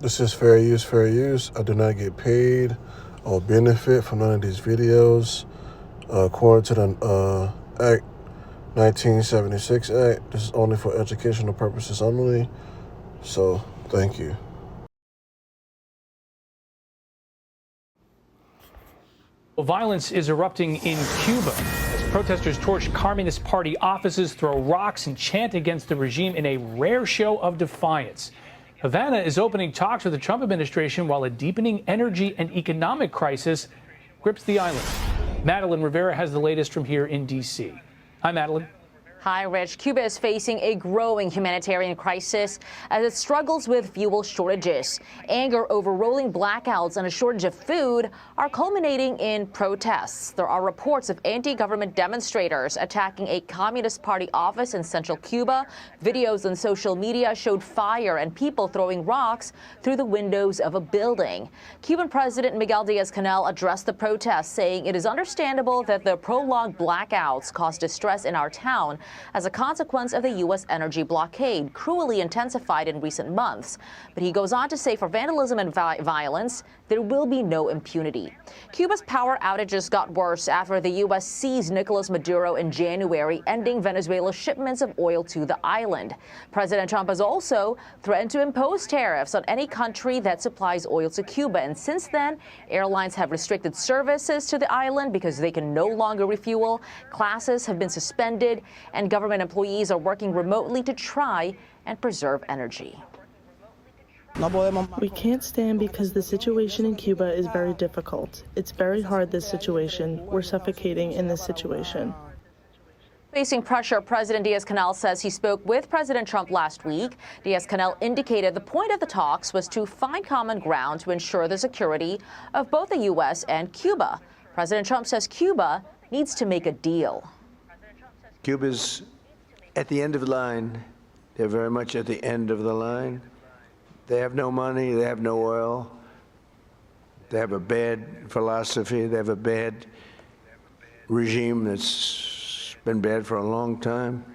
This is fair use, fair use. I do not get paid or benefit from none of these videos. According to the Act 1976 Act, this is only for educational purposes only. So, thank you. Well, violence is erupting in Cuba as protesters torch Communist Party offices, throw rocks, and chant against the regime in a rare show of defiance. Havana is opening talks with the Trump administration while a deepening energy and economic crisis grips the island. Madeline Rivera has the latest from here in D.C. Hi, Madeline. Hi, Rich. Cuba is facing a growing humanitarian crisis as it struggles with fuel shortages. Anger over rolling blackouts and a shortage of food are culminating in protests. There are reports of anti-government demonstrators attacking a Communist Party office in central Cuba. Videos on social media showed fire and people throwing rocks through the windows of a building. Cuban President Miguel Diaz-Canel addressed the protests, saying it is understandable that the prolonged blackouts cause distress in our town as a consequence of the U.S. energy blockade, cruelly intensified in recent months. But he goes on to say for vandalism and violence, there will be no impunity. Cuba's power outages got worse after the U.S. seized Nicolas Maduro in January, ending Venezuela's shipments of oil to the island. President Trump has also threatened to impose tariffs on any country that supplies oil to Cuba. And since then, airlines have restricted services to the island because they can no longer refuel. Classes have been suspended, and government employees are working remotely to try and preserve energy. We can't stand because the situation in Cuba is very difficult. It's very hard, this situation. We're suffocating in this situation. Facing pressure, President Diaz-Canel says he spoke with President Trump last week. Diaz-Canel indicated the point of the talks was to find common ground to ensure the security of both the U.S. and Cuba. President Trump says Cuba needs to make a deal. Cuba's at the end of the line. They're very much at the end of the line. They have no money, they have no oil, they have a bad philosophy, they have a bad regime that's been bad for a long time.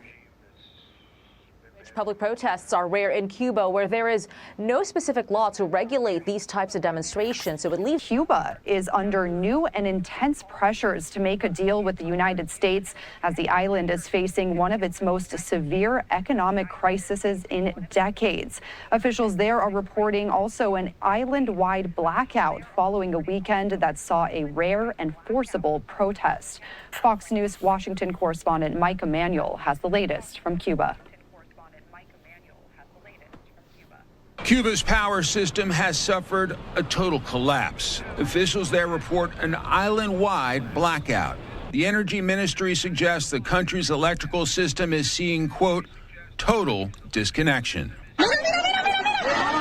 Public protests are rare in Cuba, where there is no specific law to regulate these types of demonstrations. So it leaves Cuba is under new and intense pressures to make a deal with the United States as the island is facing one of its most severe economic crises in decades. Officials there are reporting also an island-wide blackout following a weekend that saw a rare and forcible protest. Fox News Washington correspondent Mike Emanuel has the latest from Cuba. Cuba's power system has suffered a total collapse. Officials there report an island-wide blackout. The energy ministry suggests the country's electrical system is seeing, quote, total disconnection.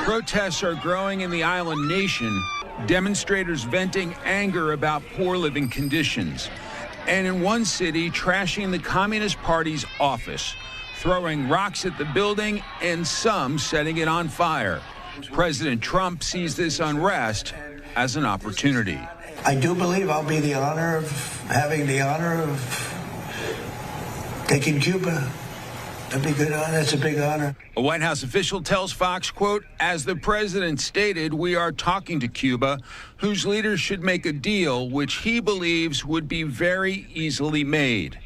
Protests are growing in the island nation, demonstrators venting anger about poor living conditions. And in one city, trashing the Communist Party's office, throwing rocks at the building and some setting it on fire. President Trump sees this unrest as an opportunity. I do believe I'll be having the honor of taking Cuba. That'd be good honor. That's a big honor. A White House official tells Fox, quote, as the president stated, we are talking to Cuba, whose leaders should make a deal which he believes would be very easily made.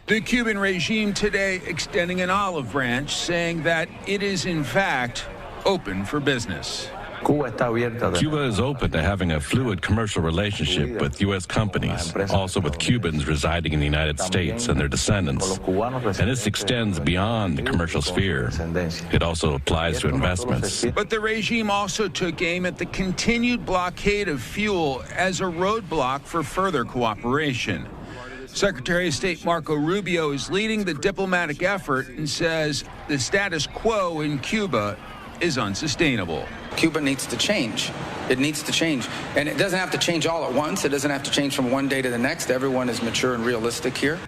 The Cuban regime today extending an olive branch, saying that it is, in fact, open for business. Cuba is open to having a fluid commercial relationship with U.S. companies, also with Cubans residing in the United States and their descendants. And this extends beyond the commercial sphere. It also applies to investments. But the regime also took aim at the continued blockade of fuel as a roadblock for further cooperation. Secretary of State Marco Rubio is leading the diplomatic effort and says the status quo in Cuba is unsustainable. Cuba needs to change. It needs to change. And it doesn't have to change all at once. It doesn't have to change from one day to the next. Everyone is mature and realistic here.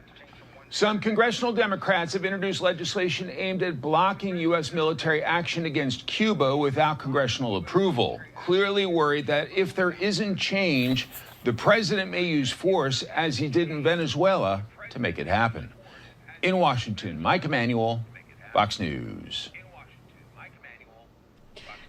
Some congressional Democrats have introduced legislation aimed at blocking U.S. military action against Cuba without congressional approval, clearly worried that if there isn't change, the president may use force, as he did in Venezuela, to make it happen. In Washington, Mike Emanuel, Fox News.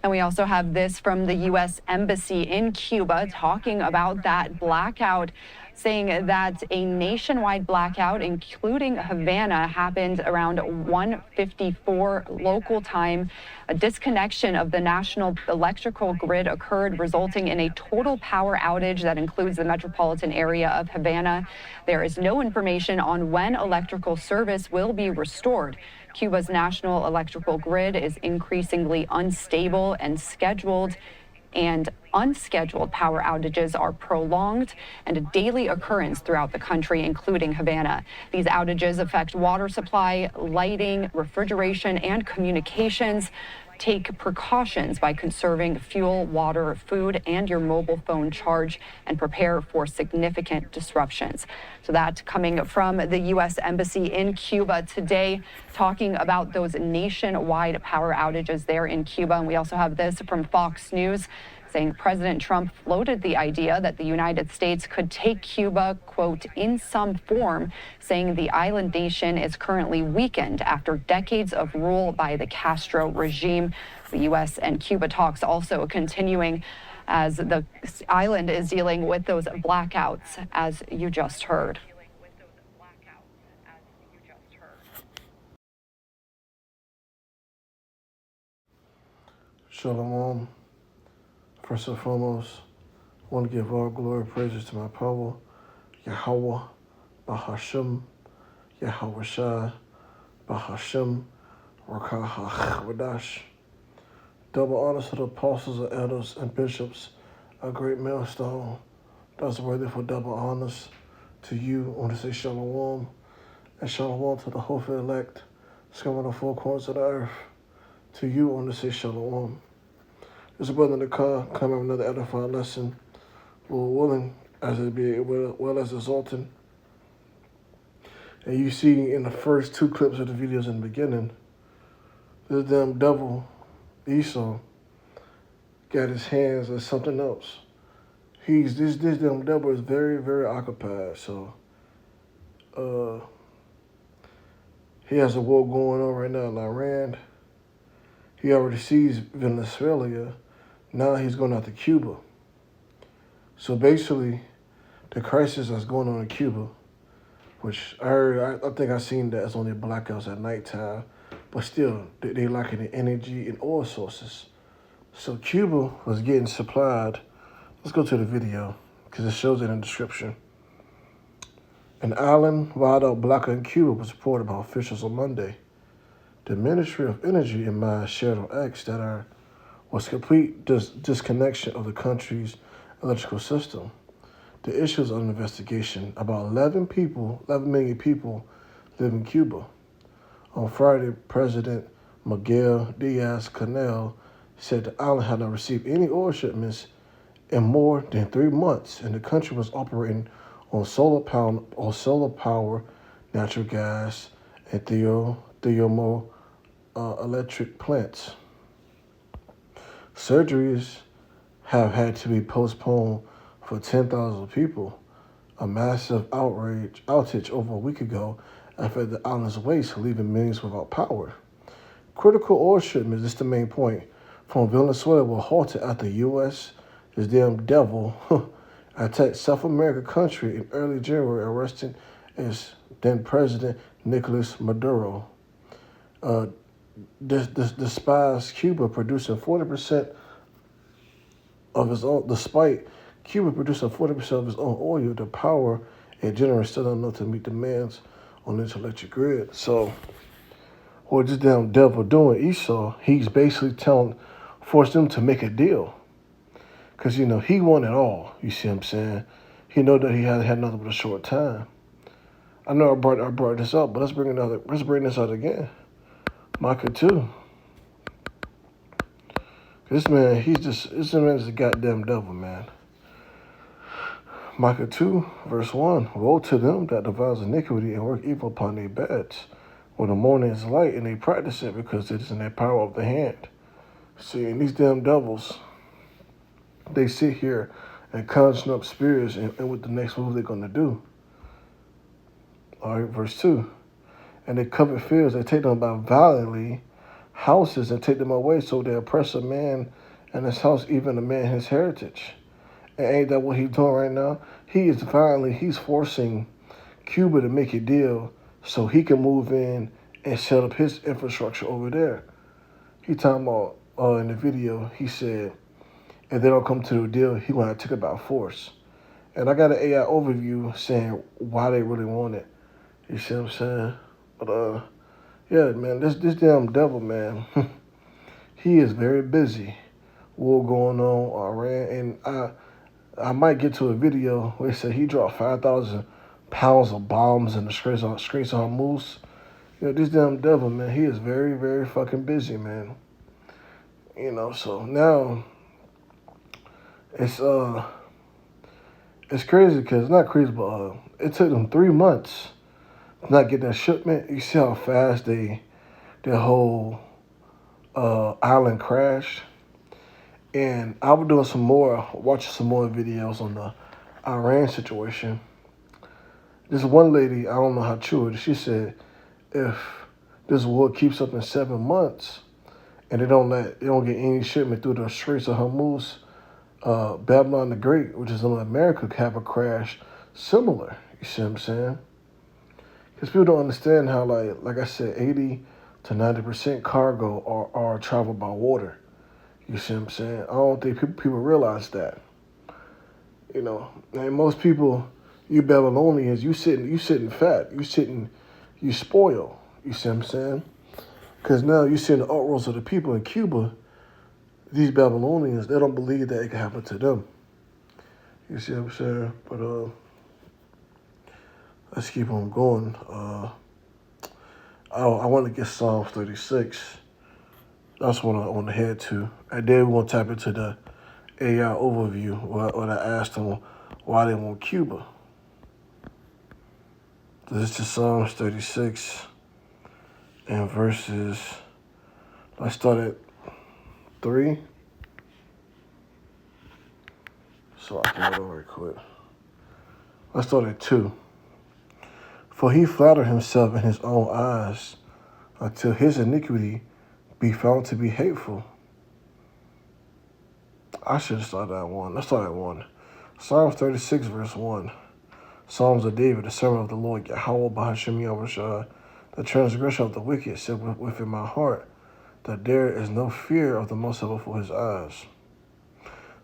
And we also have this from the U.S. Embassy in Cuba talking about that blackout, saying that a nationwide blackout, including Havana, happened around 1:54 local time. A disconnection of the national electrical grid occurred, resulting in a total power outage that includes the metropolitan area of Havana. There is no information on when electrical service will be restored. Cuba's national electrical grid is increasingly unstable and unscheduled power outages are prolonged and a daily occurrence throughout the country, including Havana. These outages affect water supply, lighting, refrigeration, and communications. Take precautions by conserving fuel, water, food, and your mobile phone charge, and prepare for significant disruptions. So that coming from the U.S. Embassy in Cuba today, talking about those nationwide power outages there in Cuba. And we also have this from Fox News, saying President Trump floated the idea that the United States could take Cuba, quote, in some form, saying the island nation is currently weakened after decades of rule by the Castro regime. The U.S. and Cuba talks also continuing as the island is dealing with those blackouts, as you just heard. Shalom. First and foremost, I want to give all glory and praises to my power, Yahweh, Bahashem, Yahweh Shai, Bahashem, Rakah Wadash. Double honors to the apostles and elders and bishops, a great millstone that's worthy for double honors. To you, I want to say Shalom, and Shalom to the hopeful elect, scattered on the four corners of the earth. To you, I want to say Shalom. It's a brother in the car, coming with another edifying lesson. Lord willing, as it be well as exalted. And you see in the first two clips of the videos in the beginning, this damn devil, Esau, got his hands on something else. This damn devil is very, very occupied. So, he has a war going on right now in Iran. He already sees Venezuela. Now he's going after Cuba. So basically, the crisis that's going on in Cuba, which I think I seen that it's only blackouts at nighttime, but still, they lacking the energy and oil sources. So Cuba was getting supplied. Let's go to the video, because it shows it in the description. An island-wide blackout in Cuba was reported by officials on Monday. The Ministry of Energy and Mines shared on X that was complete disconnection of the country's electrical system. The issue is under investigation. About 11 million people live in Cuba. On Friday, President Miguel Diaz-Canel said the island had not received any oil shipments in more than 3 months, and the country was operating on solar power, natural gas, and thermal electric plants. Surgeries have had to be postponed for 10,000 people. A massive outage over a week ago affected the island's waste, leaving millions without power. Critical oil shipments, this is the main point, from Venezuela were halted after the U.S., this damn devil, attacked South American country in early January, arresting its then President Nicolas Maduro. Despite Cuba producing 40% of its own, oil, the power it generates still not enough to meet demands on its electric grid. So, what this damn devil doing, Esau, he's basically forced them to make a deal. Because, he won it all, you see what I'm saying? He know that he had nothing but a short time. I know I brought this up, but let's bring this out again. Micah 2. This man is a goddamn devil, man. Micah 2, verse 1. Woe to them that devise iniquity and work evil upon their beds, when the morning is light, and they practice it because it is in their power of the hand. See, and these damn devils, they sit here and conjure up spirits and what the next move they're going to do. All right, verse 2. And they covet fields, they take them by violently, houses and take them away so they oppress a man and his house, even a man his heritage. And ain't that what he's doing right now? He's forcing Cuba to make a deal so he can move in and set up his infrastructure over there. He talking about in the video, he said, if they don't come to the deal, he gonna take it by force. And I got an AI overview saying why they really want it. You see what I'm saying? But yeah, man, this damn devil, man, he is very busy. War going on, Iran, and I might get to a video where they say he dropped 5,000 pounds of bombs in the Straits of Hormuz. You know, this damn devil, man, he is very, very fucking busy, man. You know, so now it's crazy because it's not crazy, but it took them 3 months to not get that shipment. You see how fast their whole island crashed. And I was doing watching some more videos on the Iran situation. This one lady, I don't know how true it is, she said if this war keeps up in 7 months and they don't get any shipment through the Straits of Hormuz, Babylon the Great, which is in America, could have a crash similar. You see what I'm saying? Because people don't understand how, like I said, 80 to 90% cargo are traveled by water. You see what I'm saying? I don't think people realize that. You know, and most people, you Babylonians, you sitting fat, you spoil. You see what I'm saying? Because now you see the uproars of the people in Cuba. These Babylonians, they don't believe that it can happen to them. You see what I'm saying? But let's keep on going. I want to get Psalm 36. That's what I want to head to. And then we're going to tap into the AI overview when I asked them why they want Cuba. This is Psalms 36 and verses, let's start at 3. So I can go very quick. Let's start at 2. For he flattered himself in his own eyes until his iniquity be found to be hateful. I should have started at 1. Let's start at 1. Psalms 36, verse 1. Psalms of David, the servant of the Lord, Yahweh Bahashim Yahushua. The transgression of the wicked said within my heart, that there is no fear of the Most High before his eyes.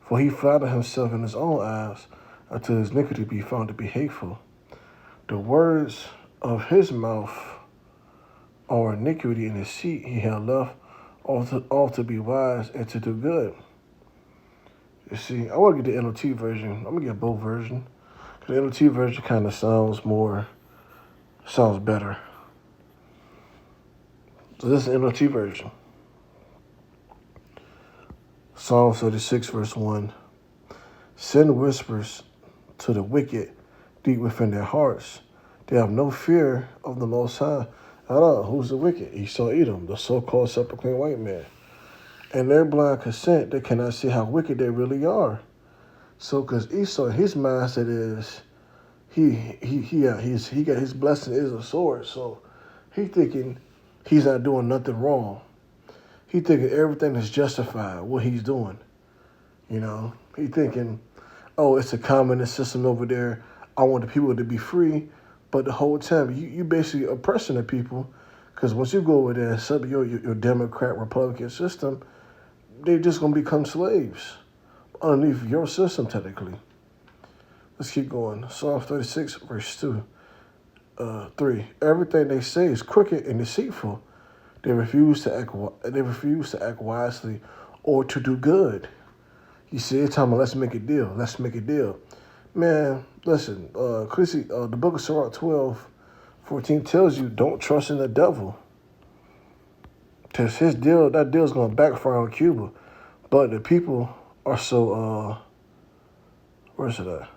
For he flattered himself in his own eyes until his iniquity be found to be hateful. The words of his mouth are iniquity, in his seat he had left all to be wise and to do good. You see, I want to get the NLT version. I'm going to get both versions. The NLT version kind of sounds better. So this is the NLT version. Psalm 36, verse 1. Sin whispers to the wicked deep within their hearts. They have no fear of the Most High. I don't know who's the wicked. Esau, Edom, the so-called self-proclaimed white man. And their blind consent, they cannot see how wicked they really are. So, because Esau, his mindset is, he got his blessing is a sword. So, he thinking he's not doing nothing wrong. He thinking everything is justified, what he's doing. You know, he thinking, oh, it's a communist system over there. I want the people to be free. But the whole time, you basically oppressing the people, because once you go over there and sub your Democrat, Republican system, they're just going to become slaves underneath your system, technically. Let's keep going. Psalm 36, verse 3. Everything they say is crooked and deceitful. They refuse to act wisely or to do good. You see, they're talking about, let's make a deal. Let's make a deal. Man, listen, the book of Sirach 12:14 tells you don't trust in the devil. Because that deal is going to backfire on Cuba. But the people are so, where's it at?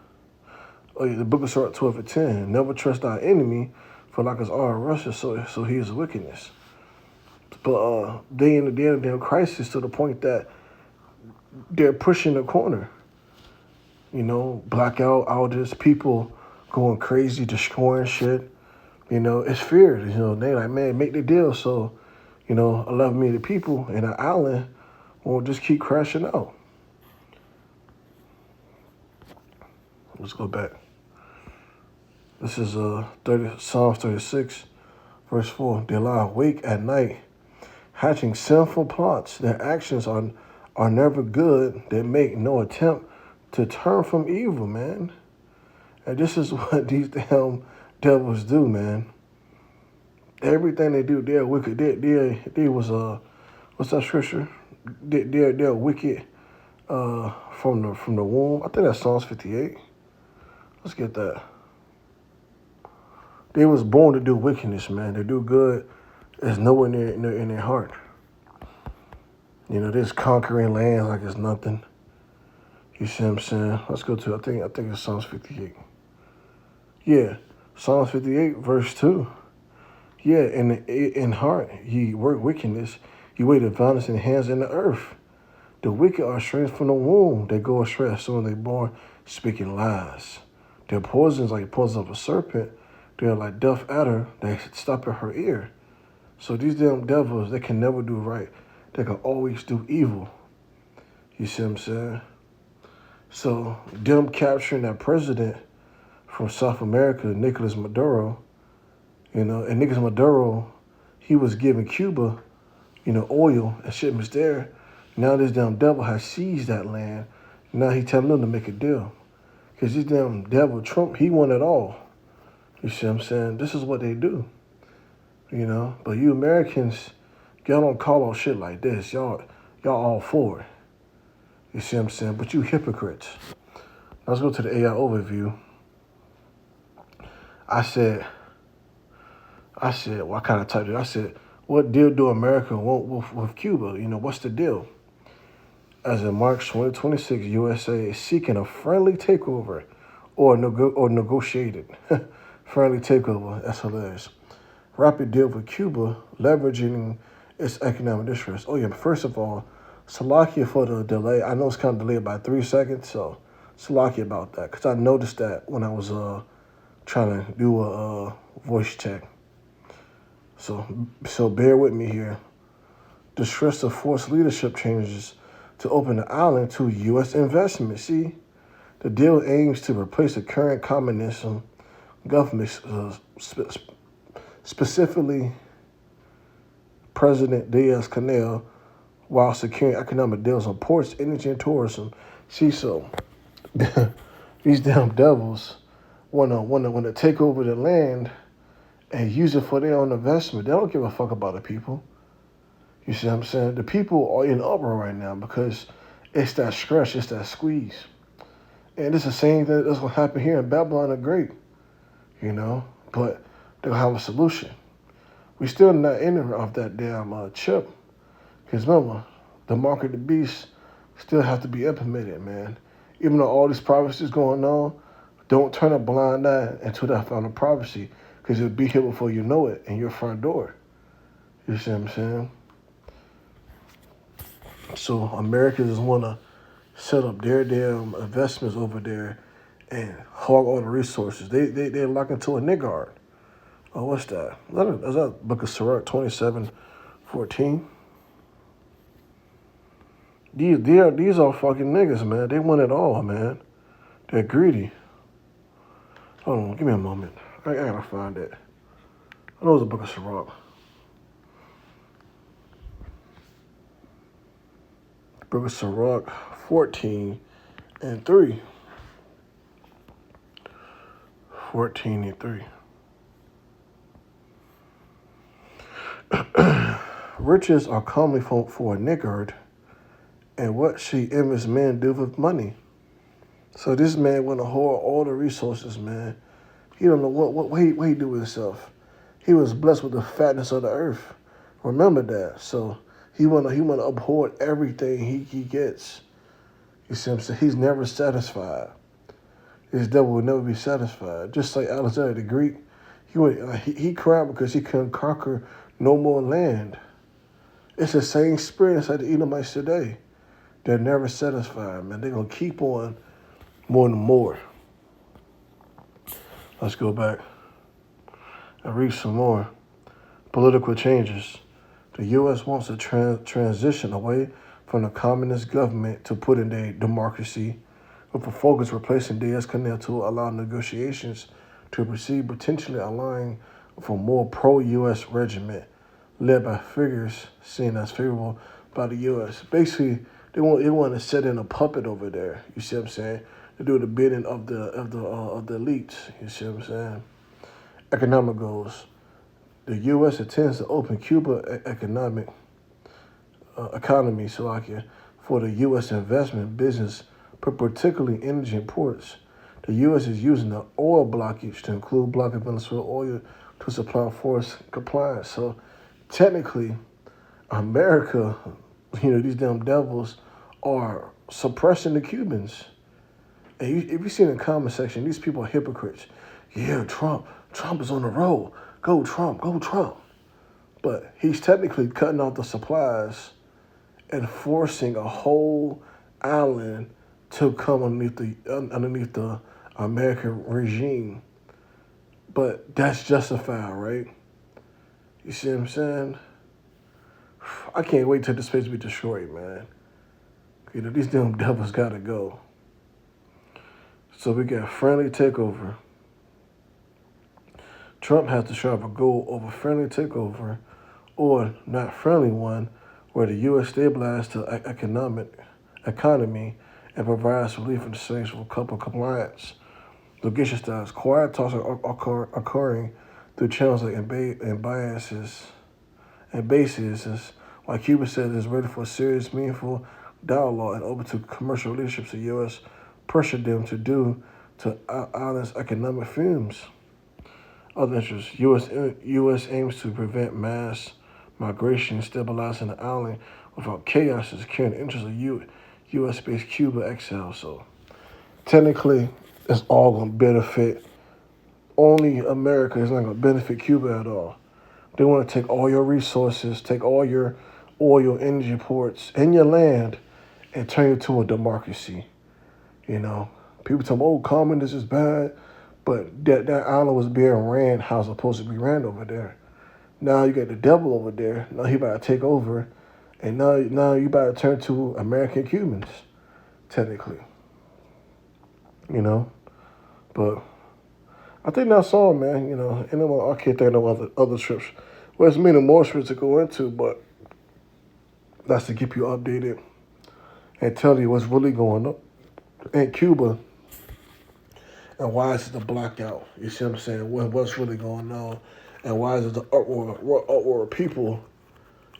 Oh yeah, the book of Sirach 12:10. Never trust thy enemy, for like us are in Russia, so he is wickedness. But they in the damn crisis to the point that they're pushing the corner. You know, blackout, outages, people going crazy, destroying shit. You know, it's feared. You know, they like, man, make the deal so, 11 million people in an island won't just keep crashing out. Let's go back. This is Psalms 36, verse 4. They lie awake at night, hatching sinful plots. Their actions are never good. They make no attempt to turn from evil, man. And this is what these damn devils do, man. Everything they do, they're wicked. They was what's that scripture? They're wicked from the womb. I think that's Psalms 58. Let's get that. They was born to do wickedness, man. They do good. There's nowhere near in their heart. This conquering land like it's nothing. You see what I'm saying? Let's go to, I think it's Psalms 58. Yeah, Psalms 58, verse 2. Yeah, in heart ye work wickedness. You weigh the violence in hands in the earth. The wicked are estranged from the womb. They go astray as soon as they're born, speaking lies. Their poisons like the poison of a serpent. They're like deaf adder. They stop at her ear. So these damn devils, they can never do right. They can always do evil. You see what I'm saying? So them capturing that president from South America, Nicolas Maduro, and Nicolas Maduro, he was giving Cuba, oil and shipments there. Now this damn devil has seized that land. Now he telling them to make a deal. Because this damn devil, Trump, he won it all. You see what I'm saying? This is what they do. But you Americans, y'all don't call on shit like this. Y'all all for it. You see what I'm saying? But you hypocrites. Let's go to the AI overview. I said, well, I kind of typed it. I said, what deal do America want with Cuba? What's the deal? As in March 2026, USA is seeking a friendly takeover or negotiated. Friendly takeover, that's hilarious. Rapid deal with Cuba, leveraging its economic distress. Oh yeah, but first of all, Salakia for the delay. I know it's kind of delayed by 3 seconds, so Salakia about that. Because I noticed that when I was trying to do a voice check. So bear with me here. The stress of forced leadership changes to open the island to U.S. investment. See, the deal aims to replace the current communism government, specifically President Diaz-Canel, while securing economic deals on ports, energy, and tourism. See, so these damn devils wanna take over the land and use it for their own investment. They don't give a fuck about the people. You see what I'm saying? The people are in uproar right now because it's that stretch, it's that squeeze. And it's the same thing that's gonna happen here in Babylon the Great, but they'll have a solution. We still not in it off that damn chip. Because remember, the mark of the beast still have to be implemented, man. Even though all these prophecies going on, don't turn a blind eye into that final prophecy, because it'll be here before you know it in your front door. You see what I'm saying? So Americans just want to set up their damn investments over there and hog all the resources. They're locked into a niggard. Oh, what's that? Is that Book of Sirach 27:14? These are fucking niggas, man. They want it all, man. They're greedy. Hold on, give me a moment. I gotta find it. I know it's a Book of Sirach. Book of Sirach 14:3. 14:3. Riches are comely for a niggard, and what she envious men do with money. So this man want to hoard all the resources, man. He don't know what he do with himself. He was blessed with the fatness of the earth. Remember that. So he wanna abhor everything he gets. You see what I'm saying? He's never satisfied. This devil will never be satisfied. Just like Alexander the Greek, he cried because he couldn't conquer no more land. It's the same spirit inside the Edomites today. They're never satisfied, man. They're going to keep on more and more. Let's go back and read some more. Political changes. The U.S. wants to transition away from the communist government to put in a democracy, with a focus replacing Diaz-Canel to allow negotiations to proceed, potentially allowing for more pro-U.S. regime led by figures seen as favorable by the U.S. Basically, they want to set in a puppet over there. You see what I'm saying? To do the bidding of the elites. You see what I'm saying? Economic goals. The U.S. intends to open Cuba economy for the U.S. investment business, but particularly energy imports. The U.S. is using the oil blockage to include blocking Venezuela oil to supply force compliance. So technically, America, these damn devils are suppressing the Cubans. And if you see in the comment section, these people are hypocrites. Yeah, Trump is on the roll. Go Trump, go Trump. But he's technically cutting off the supplies and forcing a whole island to come underneath the American regime. But that's justified, right? You see what I'm saying? I can't wait till this place be destroyed, man. These damn devils gotta go. So we got friendly takeover. Trump has to strive a goal over friendly takeover or not friendly one where the U.S. stabilizes the economy and provides relief in exchange for couple compliance. Litigation styles. Quiet talks are occurring through channels like bases, while Cuba says it is ready for serious, meaningful dialogue and open to commercial relationships. The U.S. pressured them to do to island's economic firms. Other interests. U.S. aims to prevent mass migration, stabilizing the island without chaos, and securing the interests of U.S.-based Cuba exile. So technically, it's all going to benefit only America. It's not going to benefit Cuba at all. They want to take all your resources, take all your oil, energy ports, and your land, and turn it to a democracy. People tell me, oh, communism is bad, but that island was being ran how it's supposed to be ran over there. Now you got the devil over there. Now he about to take over, and now you about to turn to American Cubans, technically. But I think that's all, man. And I can't think of other trips. Well, there's many more trips to go into, but that's to keep you updated and tell you what's really going on in Cuba and why is it the blackout. You see what I'm saying? What's really going on and why is it the uproar of people?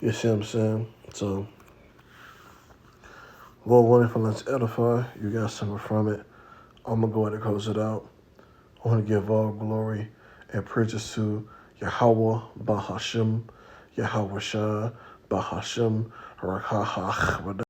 You see what I'm saying? So, Lord willing, for let's edify. You got something from it. I'm going to go ahead and close it out. I want to give all glory and praises to Yahweh Bahashim, Yahweh Shah Bahashim, Rakahach.